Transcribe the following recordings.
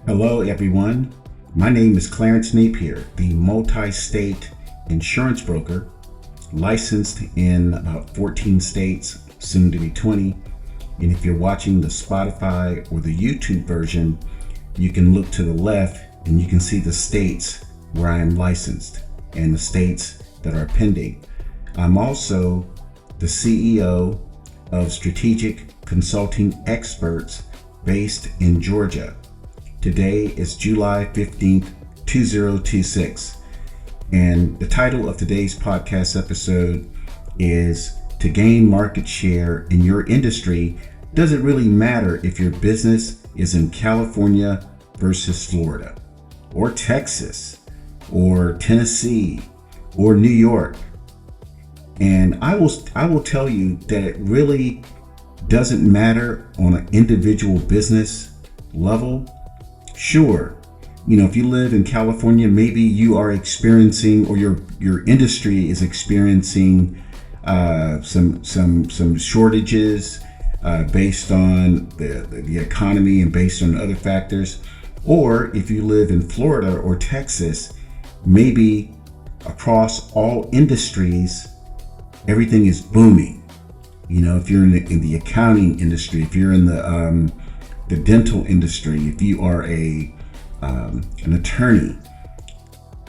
Hello, everyone. My name is Clarence Napier, the multi-state insurance broker, licensed in about 14 states, soon to be 20. And if you're watching the Spotify or the YouTube version, you can look to the left and you can see the states where I am licensed and the states that are pending. I'm also the CEO of Strategic Consulting Experts based in Georgia. Today is July 15th, 2026, and the title of today's podcast episode is To Gain Market Share in Your Industry. Does it really matter if your business is in California versus Florida, or Texas, or Tennessee, or New York? And I will tell you that it really doesn't matter on an individual business level. Sure, if you live in California, maybe you are experiencing, or your industry is experiencing some shortages based on the economy and based on other factors. Or if you live in Florida or Texas, maybe across all industries, everything is booming. If you're in the accounting industry, if you're in the dental industry, if you are an attorney,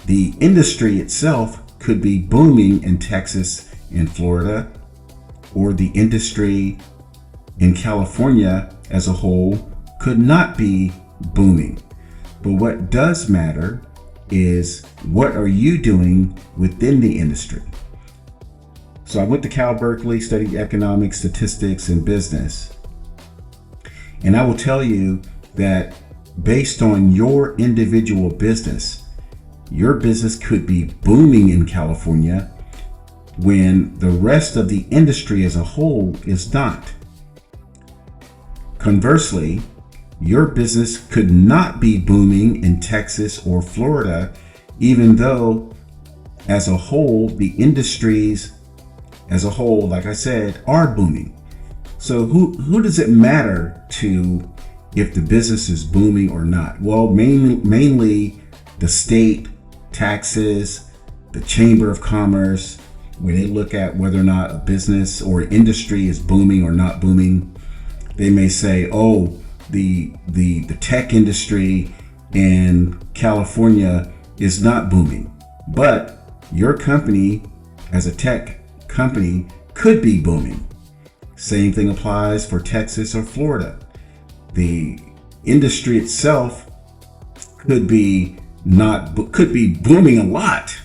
the industry itself could be booming in Texas and Florida, or the industry in California as a whole could not be booming. But what does matter is, what are you doing within the industry? So I went to Cal Berkeley, studied economics, statistics, and business. And I will tell you that based on your individual business, your business could be booming in California when the rest of the industry as a whole is not. Conversely, your business could not be booming in Texas or Florida, even though as a whole, the industries as a whole, like I said, are booming. So who does it matter to if the business is booming or not? Well, mainly the state taxes, the Chamber of Commerce, when they look at whether or not a business or industry is booming or not booming, they may say, oh, the tech industry in California is not booming, but your company as a tech company could be booming. Same thing applies for Texas or Florida. The industry itself could be booming a lot,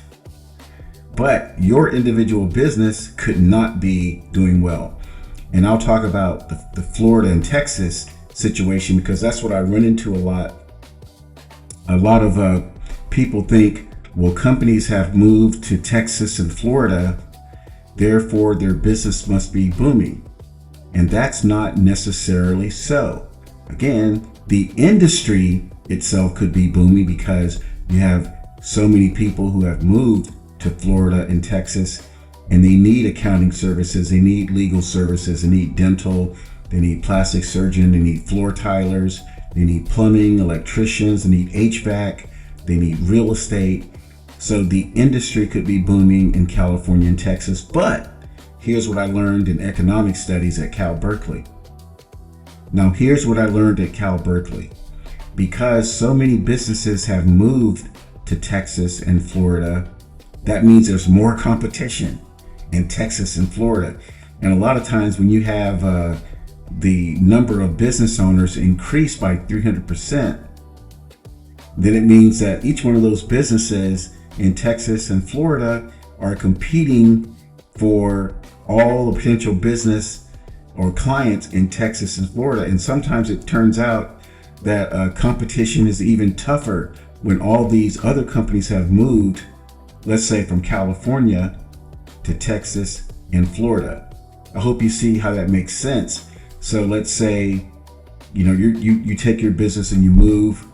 but your individual business could not be doing well. And I'll talk about the Florida and Texas situation, because that's what I run into a lot. A lot of people think, well, companies have moved to Texas and Florida, therefore their business must be booming. And that's not necessarily so. Again, the industry itself could be booming because you have so many people who have moved to Florida and Texas, and they need accounting services, they need legal services, they need dental, they need plastic surgeon, they need floor tilers, they need plumbing, electricians, they need HVAC, they need real estate. So the industry could be booming in California and Texas, but here's what I learned in economic studies at Cal Berkeley. Now, here's what I learned at Cal Berkeley. Because so many businesses have moved to Texas and Florida, that means there's more competition in Texas and Florida. And a lot of times when you have the number of business owners increase by 300%, then it means that each one of those businesses in Texas and Florida are competing for all the potential business or clients in Texas and Florida. And sometimes it turns out that competition is even tougher when all these other companies have moved, let's say from California to Texas and Florida. I hope you see how that makes sense. So let's say, you take your business and you move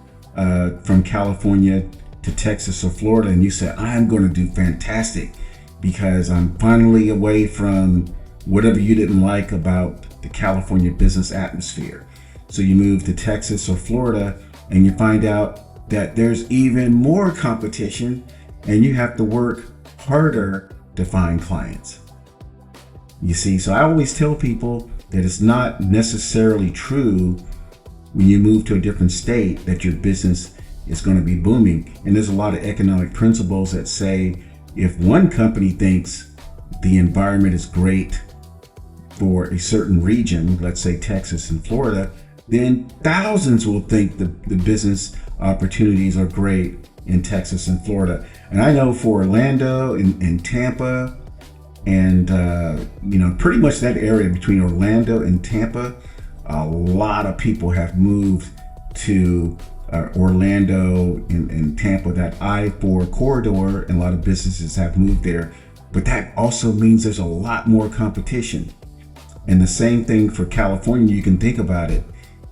from California to Texas or Florida, and you say, I'm going to do fantastic because I'm finally away from whatever you didn't like about the California business atmosphere. So you move to Texas or Florida and you find out that there's even more competition and you have to work harder to find clients. You see, so I always tell people that it's not necessarily true when you move to a different state that your business is going to be booming. And there's a lot of economic principles that say if one company thinks the environment is great for a certain region, let's say Texas and Florida, then thousands will think the business opportunities are great in Texas and Florida. And I know for Orlando and Tampa and pretty much that area between Orlando and Tampa, a lot of people have moved to Orlando and Tampa, that I-4 corridor, and a lot of businesses have moved there. But that also means there's a lot more competition. And the same thing for California. You can think about it.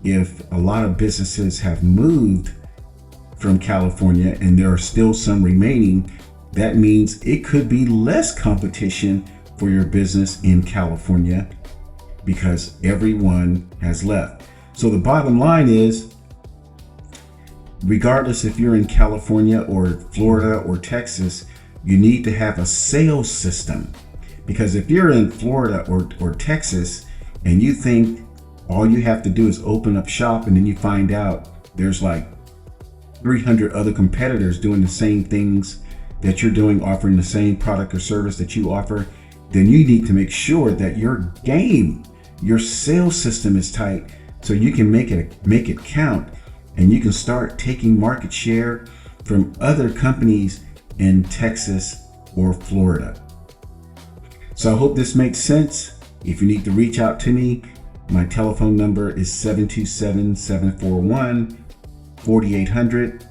If a lot of businesses have moved from California and there are still some remaining, that means it could be less competition for your business in California because everyone has left. So the bottom line is, regardless if you're in California or Florida or Texas, you need to have a sales system. Because if you're in Florida or Texas and you think all you have to do is open up shop, and then you find out there's like 300 other competitors doing the same things that you're doing, offering the same product or service that you offer, then you need to make sure that your sales system is tight so you can make it count, and you can start taking market share from other companies in Texas or Florida. So I hope this makes sense. If you need to reach out to me, my telephone number is 727-741-4800.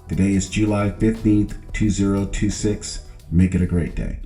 Today is July 15th, 2026. Make it a great day.